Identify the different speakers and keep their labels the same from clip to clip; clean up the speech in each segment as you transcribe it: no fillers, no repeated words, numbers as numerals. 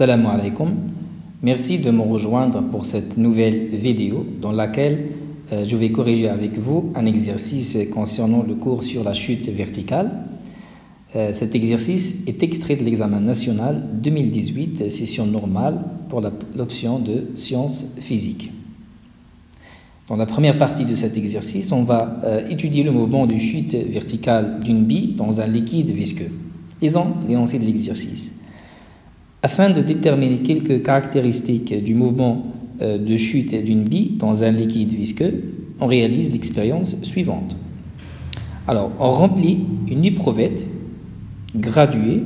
Speaker 1: Salam alaikum. Merci de me rejoindre pour cette nouvelle vidéo dans laquelle je vais corriger avec vous un exercice concernant le cours sur la chute verticale. Cet exercice est extrait de l'examen national 2018, session normale pour l'option de sciences physiques. Dans la première partie de cet exercice, on va étudier le mouvement de chute verticale d'une bille dans un liquide visqueux. Lisons l'énoncé de l'exercice. Afin de déterminer quelques caractéristiques du mouvement de chute d'une bille dans un liquide visqueux, on réalise l'expérience suivante. Alors, on remplit une éprouvette graduée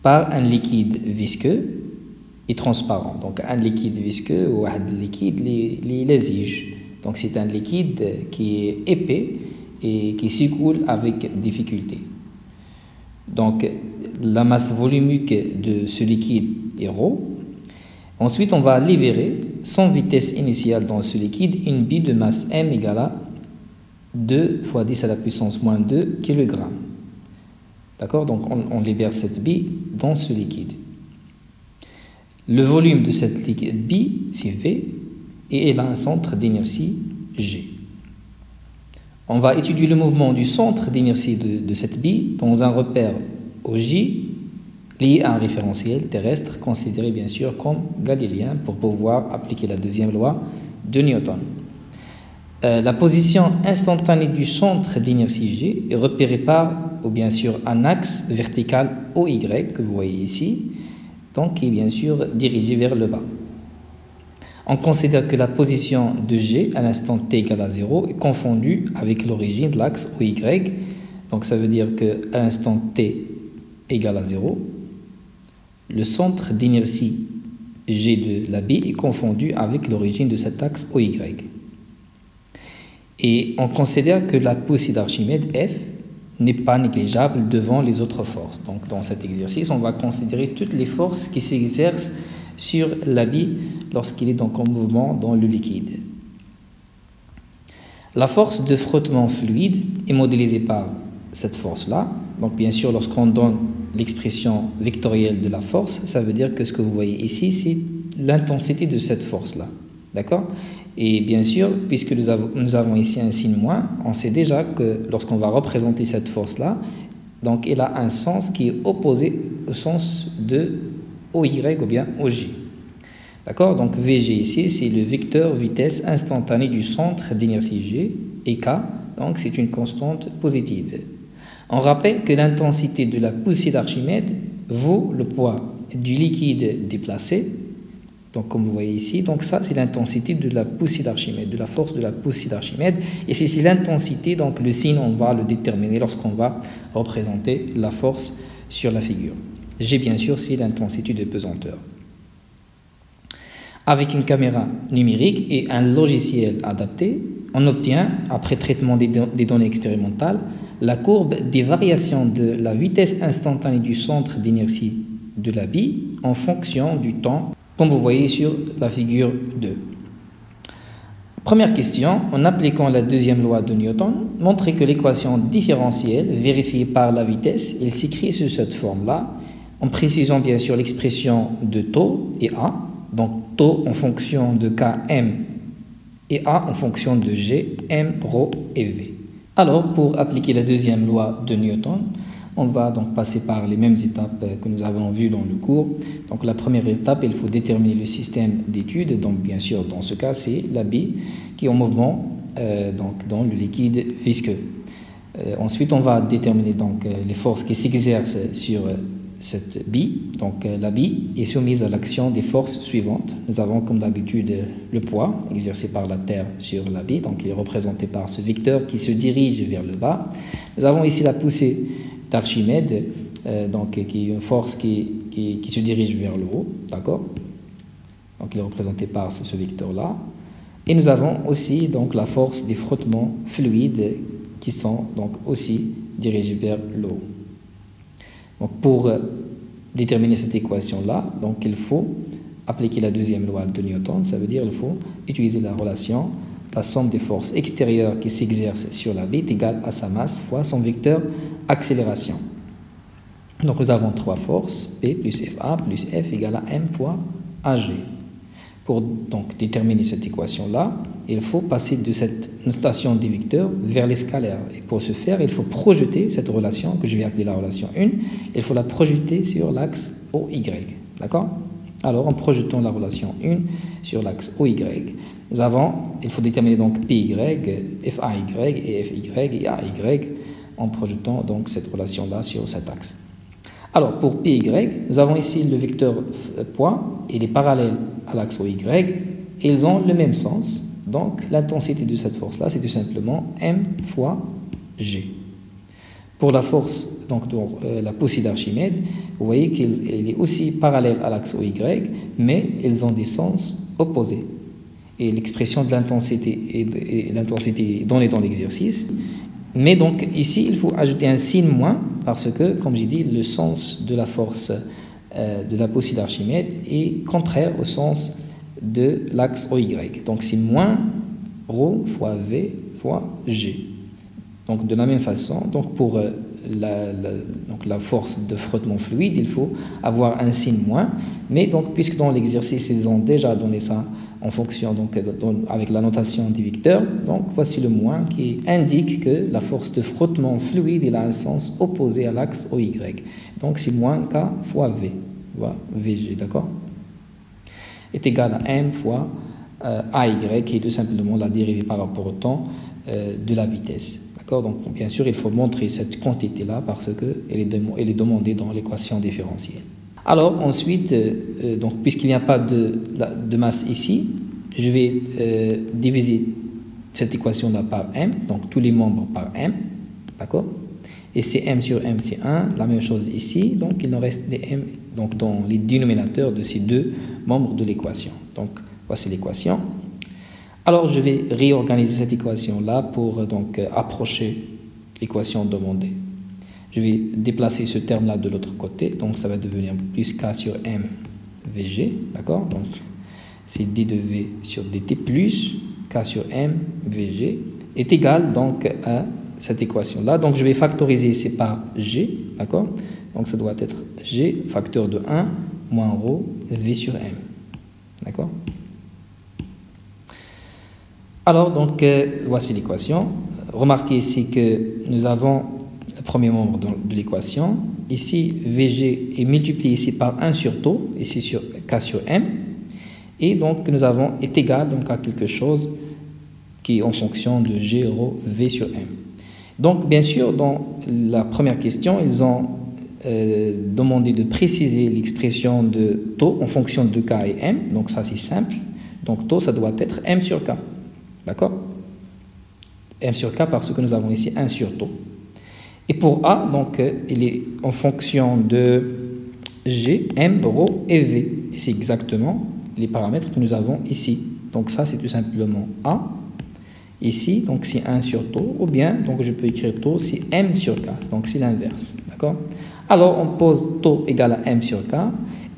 Speaker 1: par un liquide visqueux et transparent. Donc, un liquide visqueux ou un liquide lésige. Donc, c'est un liquide qui est épais et qui s'écoule avec difficulté. Donc, la masse volumique de ce liquide est ρ. Ensuite, on va libérer sans vitesse initiale dans ce liquide une bille de masse m égale à 2 fois 10 à la puissance moins 2 kg. D'accord? Donc, on libère cette bille dans ce liquide. Le volume de cette bille, c'est V, et elle a un centre d'inertie G. On va étudier le mouvement du centre d'inertie de cette bille dans un repère J lié à un référentiel terrestre considéré bien sûr comme galiléen pour pouvoir appliquer la deuxième loi de Newton. La position instantanée du centre d'inertie G est repérée par, ou bien sûr, un axe vertical OY que vous voyez ici, donc qui est bien sûr dirigé vers le bas. On considère que la position de G à l'instant t égale à 0 est confondue avec l'origine de l'axe OY. Donc ça veut dire qu'à l'instant t égale à 0, le centre d'inertie G de la bille est confondu avec l'origine de cet axe OY. Et on considère que la poussée d'Archimède F n'est pas négligeable devant les autres forces. Donc dans cet exercice, on va considérer toutes les forces qui s'exercent sur la bille lorsqu'il est donc en mouvement dans le liquide. La force de frottement fluide est modélisée par cette force-là. Donc bien sûr, lorsqu'on donne l'expression vectorielle de la force, ça veut dire que ce que vous voyez ici, c'est l'intensité de cette force-là. D'accord? Et bien sûr, puisque nous avons ici un signe moins, on sait déjà que lorsqu'on va représenter cette force-là, donc elle a un sens qui est opposé au sens de OY ou bien OJ. D'accord? Donc VG ici, c'est le vecteur vitesse instantanée du centre d'inertie G, et K, donc c'est une constante positive. On rappelle que l'intensité de la poussée d'Archimède vaut le poids du liquide déplacé. Donc comme vous voyez ici, donc ça c'est l'intensité de la poussée d'Archimède, de la force de la poussée d'Archimède. Et c'est l'intensité, donc le signe on va le déterminer lorsqu'on va représenter la force sur la figure. G bien sûr c'est l'intensité de pesanteur. Avec une caméra numérique et un logiciel adapté, on obtient, après traitement des données expérimentales, la courbe des variations de la vitesse instantanée du centre d'inertie de la bille en fonction du temps, comme vous voyez sur la figure 2. Première question, en appliquant la deuxième loi de Newton, montrez que l'équation différentielle vérifiée par la vitesse, elle s'écrit sous cette forme-là, en précisant bien sûr l'expression de taux et A, donc taux en fonction de Km et A en fonction de G, M, ρ et V. Alors, pour appliquer la deuxième loi de Newton, on va donc passer par les mêmes étapes que nous avons vues dans le cours. Donc, la première étape, il faut déterminer le système d'étude. Donc, bien sûr, dans ce cas, c'est la bille qui est en mouvement donc, dans le liquide visqueux. Ensuite, on va déterminer donc, les forces qui s'exercent sur cette bille. Donc, la bille est soumise à l'action des forces suivantes. Nous avons, comme d'habitude, le poids exercé par la Terre sur la bille. Donc, il est représenté par ce vecteur qui se dirige vers le bas. Nous avons ici la poussée d'Archimède, qui est une force qui se dirige vers le haut. D'accord? Donc, il est représenté par ce vecteur-là. Et nous avons aussi donc, la force des frottements fluides qui sont donc, aussi dirigés vers le haut. Donc pour déterminer cette équation-là, donc il faut appliquer la deuxième loi de Newton, ça veut dire qu'il faut utiliser la relation, la somme des forces extérieures qui s'exercent sur la bille est égale à sa masse fois son vecteur accélération. Donc nous avons trois forces, P plus FA plus F égale à M fois AG. Pour donc déterminer cette équation-là, il faut passer de cette notation des vecteurs vers les scalaires. Et pour ce faire, il faut projeter cette relation, que je vais appeler la relation 1, il faut la projeter sur l'axe OY. D'accord? Alors, en projetant la relation 1 sur l'axe OY, il faut déterminer donc PY, FAY et FY et AY en projetant donc cette relation-là sur cet axe. Alors, pour PY, nous avons ici le vecteur poids, il est parallèle à l'axe OY, et ils ont le même sens. Donc, l'intensité de cette force-là, c'est tout simplement M fois G. Pour la force, donc la poussée d'Archimède, vous voyez qu'elle est aussi parallèle à l'axe OY, mais ils ont des sens opposés. Et l'expression de l'intensité est donnée dans l'exercice. Mais donc ici, il faut ajouter un signe moins parce que, comme j'ai dit, le sens de la force de la poussée d'Archimède est contraire au sens de l'axe OY. Donc c'est moins ρ fois V fois G. Donc de la même façon, donc pour la force de frottement fluide, il faut avoir un signe moins. Mais donc puisque dans l'exercice, ils ont déjà donné ça en fonction, donc avec la notation des vecteurs, donc voici le moins qui indique que la force de frottement fluide il a un sens opposé à l'axe OY. Donc c'est moins K fois V, VG, d'accord, est égal à M fois AY, qui est tout simplement la dérivée par rapport au temps de la vitesse. D'accord. Donc bien sûr, il faut montrer cette quantité-là parce qu'elle est demandée dans l'équation différentielle. Alors ensuite, donc puisqu'il n'y a pas de masse ici, je vais diviser cette équation-là par M, donc tous les membres par M, d'accord. Et c'est M sur M, c'est 1, la même chose ici, donc il nous reste des M donc dans les dénominateurs de ces deux membres de l'équation. Donc voici l'équation. Alors je vais réorganiser cette équation-là pour donc approcher l'équation demandée. Je vais déplacer ce terme-là de l'autre côté, donc ça va devenir plus K sur M VG, d'accord. Donc c'est D de V sur dt plus K sur M VG est égal donc à cette équation-là. Donc je vais factoriser ici par G, d'accord. Donc ça doit être G facteur de 1 moins ρ V sur M, d'accord. Alors donc voici l'équation. Remarquez ici que nous avons le premier membre de l'équation. Ici, VG est multiplié ici par 1 sur taux, ici sur K sur M. Et donc, nous avons est égal donc, à quelque chose qui est en fonction de G ρ V sur M. Donc, bien sûr, dans la première question, ils ont demandé de préciser l'expression de taux en fonction de K et M. Donc, ça, c'est simple. Donc, taux, ça doit être M sur K. D'accord? M sur K parce que nous avons ici 1 sur taux. Et pour A, donc, il est en fonction de G, M, ρ et V. Et c'est exactement les paramètres que nous avons ici. Donc ça, c'est tout simplement A. Ici, donc c'est 1 sur taux. Ou bien, donc je peux écrire taux, c'est M sur K. Donc c'est l'inverse. D'accord? Alors, on pose taux égal à M sur K.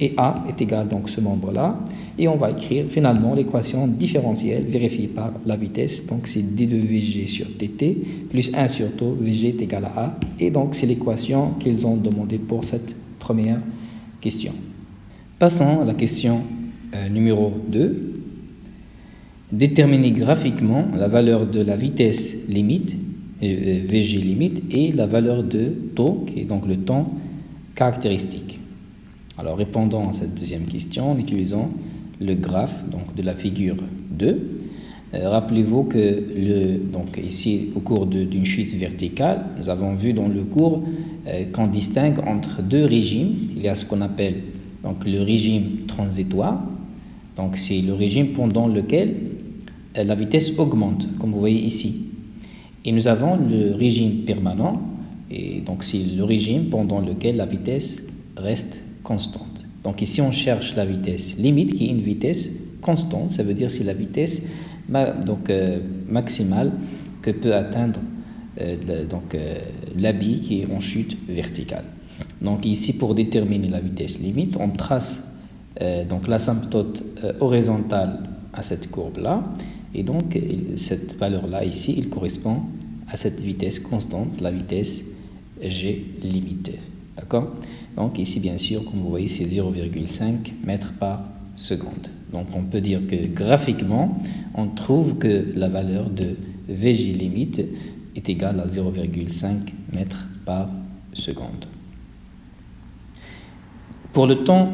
Speaker 1: Et A est égal donc ce membre-là. Et on va écrire finalement l'équation différentielle vérifiée par la vitesse. Donc c'est d de Vg sur dt plus 1 sur taux, Vg est égal à A. Et donc c'est l'équation qu'ils ont demandée pour cette première question. Passons à la question numéro 2. Déterminer graphiquement la valeur de la vitesse limite, Vg limite, et la valeur de taux, qui est donc le temps caractéristique. Alors, répondons à cette deuxième question en utilisant le graphe donc, de la figure 2. Rappelez-vous que donc ici, au cours d'une chute verticale, nous avons vu dans le cours qu'on distingue entre deux régimes. Il y a ce qu'on appelle donc, le régime transitoire. Donc, c'est le régime pendant lequel la vitesse augmente, comme vous voyez ici. Et nous avons le régime permanent, et donc c'est le régime pendant lequel la vitesse reste constante. Donc ici on cherche la vitesse limite qui est une vitesse constante, ça veut dire c'est la vitesse maximale que peut atteindre l'habit qui est en chute verticale. Donc ici pour déterminer la vitesse limite, on trace donc l'asymptote horizontale à cette courbe là, et donc cette valeur là ici il correspond à cette vitesse constante, la vitesse G limitée. D'accord? Donc ici, bien sûr, comme vous voyez, c'est 0,5 mètres par seconde. Donc on peut dire que graphiquement, on trouve que la valeur de VG limite est égale à 0,5 mètres par seconde. Pour le temps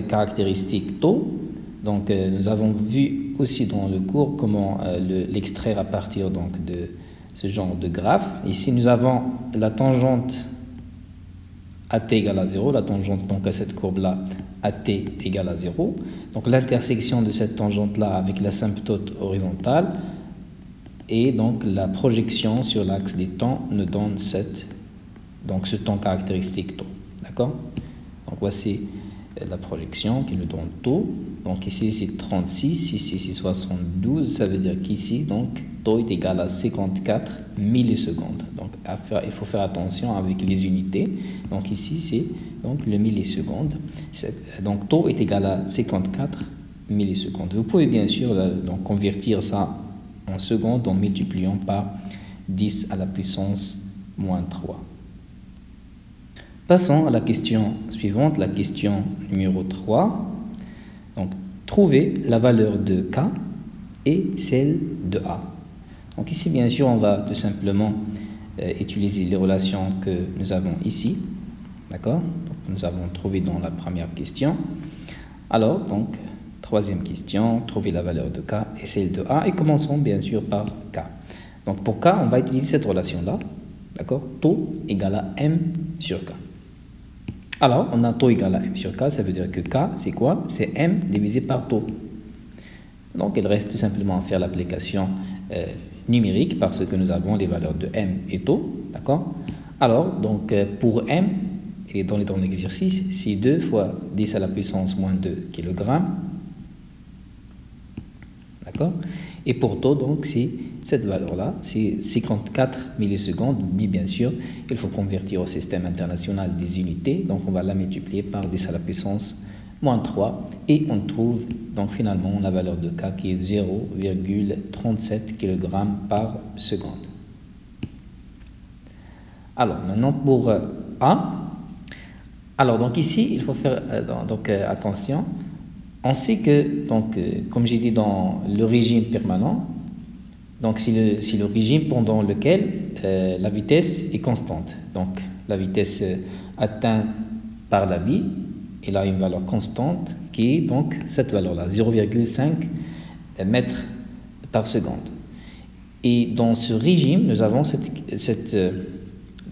Speaker 1: caractéristique taux, donc nous avons vu aussi dans le cours comment l'extraire à partir donc de ce genre de graphe. Ici nous avons la tangente AT égale à 0, la tangente donc à cette courbe là AT égale à 0. Donc l'intersection de cette tangente là avec l'asymptote horizontale et donc la projection sur l'axe des temps nous donne ce temps caractéristique taux. D'accord? Donc voici la projection qui nous donne taux. Donc ici c'est 36, ici c'est 72, ça veut dire qu'ici donc taux est égal à 54 millisecondes. Donc il faut faire attention avec les unités. Donc ici c'est donc le milliseconde. Donc taux est égal à 54 millisecondes. Vous pouvez bien sûr donc convertir ça en secondes en multipliant par 10 à la puissance moins 3. Passons à la question suivante, la question numéro 3. Donc, trouver la valeur de K et celle de A. Donc ici, bien sûr, on va tout simplement utiliser les relations que nous avons ici. D'accord? Nous avons trouvé dans la première question. Alors, donc, troisième question, trouver la valeur de K et celle de A. Et commençons bien sûr par K. Donc pour K, on va utiliser cette relation-là. D'accord? Taux égale à M sur K. Alors, on a taux égal à M sur K, ça veut dire que K, c'est quoi? C'est M divisé par taux. Donc, il reste tout simplement à faire l'application numérique parce que nous avons les valeurs de M et taux. D'accord? Alors, donc, pour M, et dans l'exercice, c'est 2 fois 10 à la puissance moins 2 kg. D'accord? Et pour taux, donc, c'est cette valeur-là, c'est 54 millisecondes, mais bien sûr, il faut convertir au système international des unités, donc on va la multiplier par 10 à la puissance moins 3, et on trouve donc finalement la valeur de K qui est 0,37 kg par seconde. Alors maintenant pour A, alors donc ici, il faut faire attention, on sait que, donc, comme j'ai dit dans le régime permanent, donc c'est le régime pendant lequel la vitesse est constante. Donc la vitesse atteinte par la bille, elle a une valeur constante qui est donc cette valeur-là, 0,5 mètres par seconde. Et dans ce régime, nous avons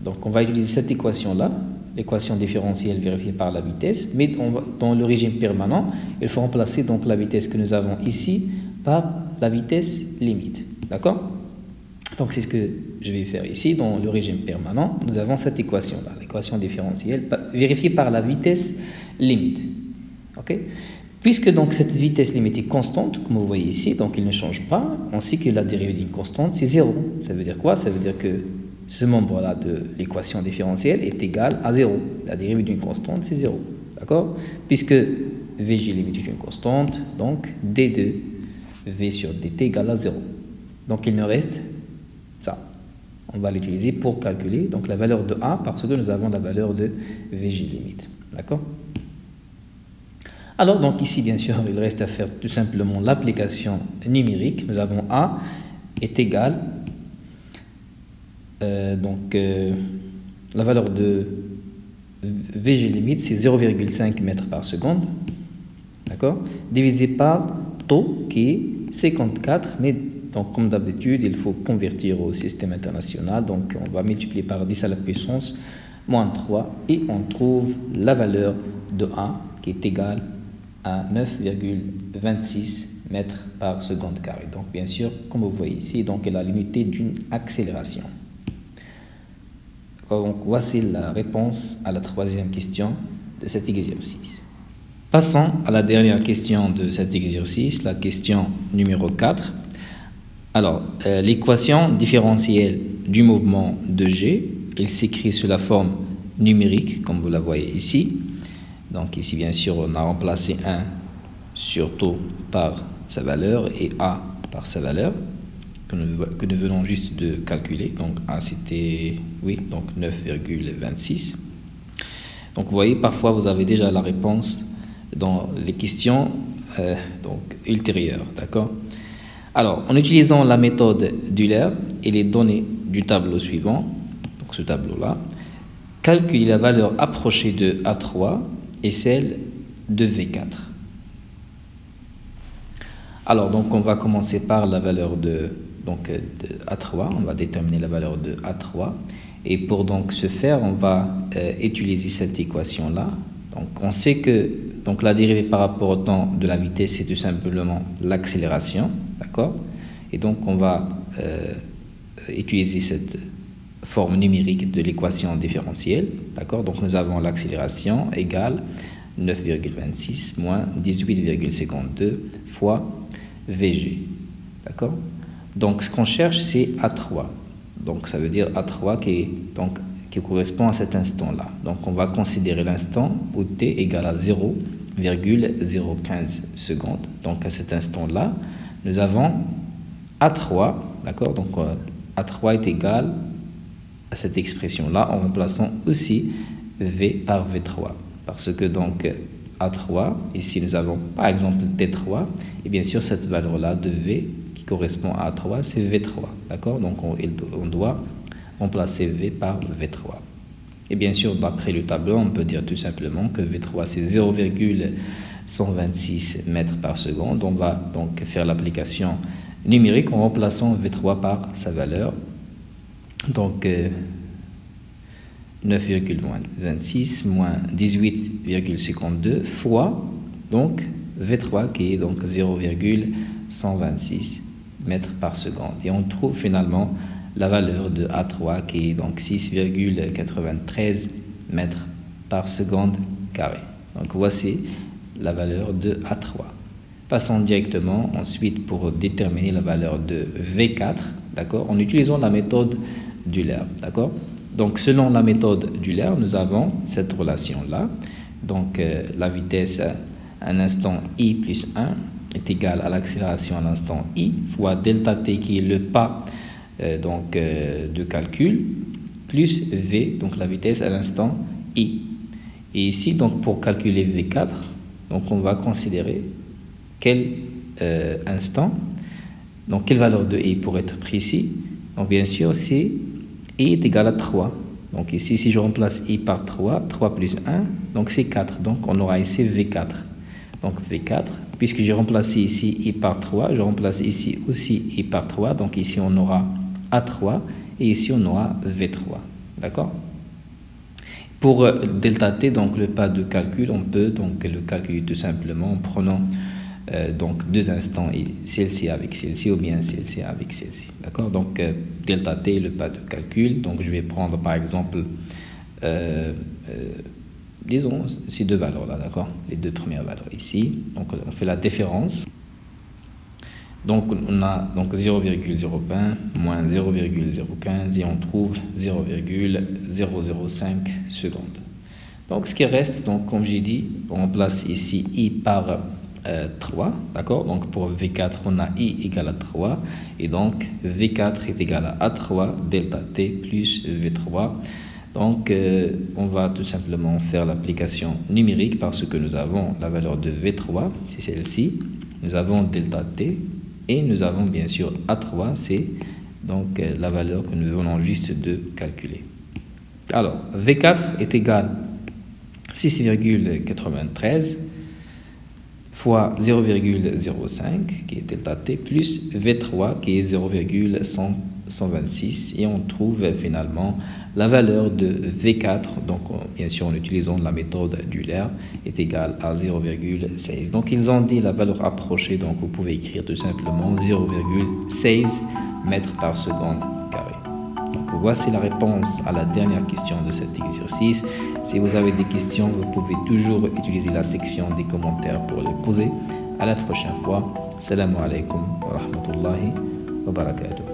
Speaker 1: donc on va utiliser cette équation-là, l'équation différentielle vérifiée par la vitesse, mais dans le régime permanent, il faut remplacer donc la vitesse que nous avons ici par la vitesse limite. D'accord? Donc c'est ce que je vais faire ici. Dans le régime permanent, nous avons cette équation-là, l'équation différentielle vérifiée par la vitesse limite. Ok? Puisque donc cette vitesse limite est constante, comme vous voyez ici, donc il ne change pas, on sait que la dérivée d'une constante, c'est 0. Ça veut dire quoi? Ça veut dire que ce membre-là de l'équation différentielle est égal à 0. La dérivée d'une constante, c'est 0. D'accord? Puisque VG limite est une constante, donc D de V sur dt égale à 0. Donc il nous reste ça. On va l'utiliser pour calculer donc la valeur de A parce que nous avons la valeur de VG limite. D'accord? Alors donc ici bien sûr il reste à faire tout simplement l'application numérique. Nous avons A est égal la valeur de VG limite c'est 0,5 mètres par seconde. D'accord? Divisé par taux qui est 54 mais donc, comme d'habitude, il faut convertir au système international. Donc, on va multiplier par 10 à la puissance moins 3 et on trouve la valeur de A qui est égale à 9,26 mètres par seconde carré. Donc, bien sûr, comme vous voyez ici, donc elle a l'unité d'une accélération. Donc, voici la réponse à la troisième question de cet exercice. Passons à la dernière question de cet exercice, la question numéro 4. Alors, l'équation différentielle du mouvement de G, elle s'écrit sous la forme numérique, comme vous la voyez ici. Donc ici, bien sûr, on a remplacé 1 sur taux par sa valeur et A par sa valeur, que nous venons juste de calculer. Donc A, c'était, oui, donc 9,26. Donc vous voyez, parfois vous avez déjà la réponse dans les questions ultérieures, d'accord? Alors, en utilisant la méthode d'Euler et les données du tableau suivant, donc ce tableau-là, calculez la valeur approchée de A3 et celle de V4. Alors, donc on va commencer par la valeur de A3, on va déterminer la valeur de A3. Et pour donc ce faire, on va utiliser cette équation-là. Donc on sait que la dérivée par rapport au temps de la vitesse, c'est tout simplement l'accélération, d'accord? Et donc on va utiliser cette forme numérique de l'équation différentielle, d'accord? Donc nous avons l'accélération égale 9,26 moins 18,52 fois VG, d'accord? Donc ce qu'on cherche, c'est A3. Donc ça veut dire A3 qui correspond à cet instant-là. Donc on va considérer l'instant où t égale à 0,015 secondes. Donc à cet instant-là, nous avons A3, d'accord? Donc A3 est égal à cette expression-là en remplaçant aussi V par V3. Parce que donc A3, ici nous avons par exemple T3, et bien sûr cette valeur-là de V correspond à A3, c'est V3, d'accord? Donc on doit remplacer V par V3. Et bien sûr, d'après le tableau, on peut dire tout simplement que V3 c'est 0,126 mètres par seconde. On va donc faire l'application numérique en remplaçant V3 par sa valeur. Donc 9,26 moins 18,52 fois donc V3 qui est donc 0,126 mètres par seconde. Et on trouve finalement la valeur de A3 qui est donc 6,93 mètres par seconde carré. Donc voici la valeur de A3. Passons directement ensuite pour déterminer la valeur de V4, d'accord, en utilisant la méthode d'Euler, d'accord. Donc selon la méthode d'Euler, nous avons cette relation-là. Donc la vitesse à un instant I plus 1 est égale à l'accélération à l'instant I fois delta t qui est le pas de calcul plus V, donc la vitesse à l'instant I. Et ici, donc pour calculer V4, donc on va considérer quel instant, donc quelle valeur de I pour être précis. Donc bien sûr, c'est I est égal à 3. Donc ici, si je remplace I par 3, 3 plus 1, donc c'est 4. Donc on aura ici V4. Donc V4, puisque j'ai remplacé ici I par 3, je remplace ici aussi I par 3. Donc ici, on aura A3 et ici, on aura V3. D'accord? Pour delta t, donc le pas de calcul, on peut donc le calculer tout simplement en prenant donc deux instants, celle-ci avec celle-ci ou bien celle-ci avec celle-ci. D'accord? Donc delta t, le pas de calcul. Donc je vais prendre par exemple, disons ces deux valeurs-là, d'accord? Les deux premières valeurs ici. Donc on fait la différence. Donc on a donc 0,020 moins 0,015 et on trouve 0,005 secondes. Donc ce qui reste, donc comme j'ai dit, on remplace ici I par 3, d'accord? Donc pour V4, on a I égale à 3 et donc V4 est égal à A3 delta t plus V3. Donc on va tout simplement faire l'application numérique parce que nous avons la valeur de V3, c'est celle-ci, nous avons delta t et nous avons bien sûr A3, c'est donc la valeur que nous venons juste de calculer. Alors V4 est égal à 6,93 fois 0,05 qui est delta t plus V3 qui est 0,126 et on trouve finalement la valeur de V4, donc bien sûr en utilisant la méthode d'Euler, est égale à 0,16. Donc ils ont dit la valeur approchée, donc vous pouvez écrire tout simplement 0,16 mètres par seconde carré. Donc voici la réponse à la dernière question de cet exercice. Si vous avez des questions, vous pouvez toujours utiliser la section des commentaires pour les poser. À la prochaine fois. Salam alaikum wa rahmatullahi wa barakatuh.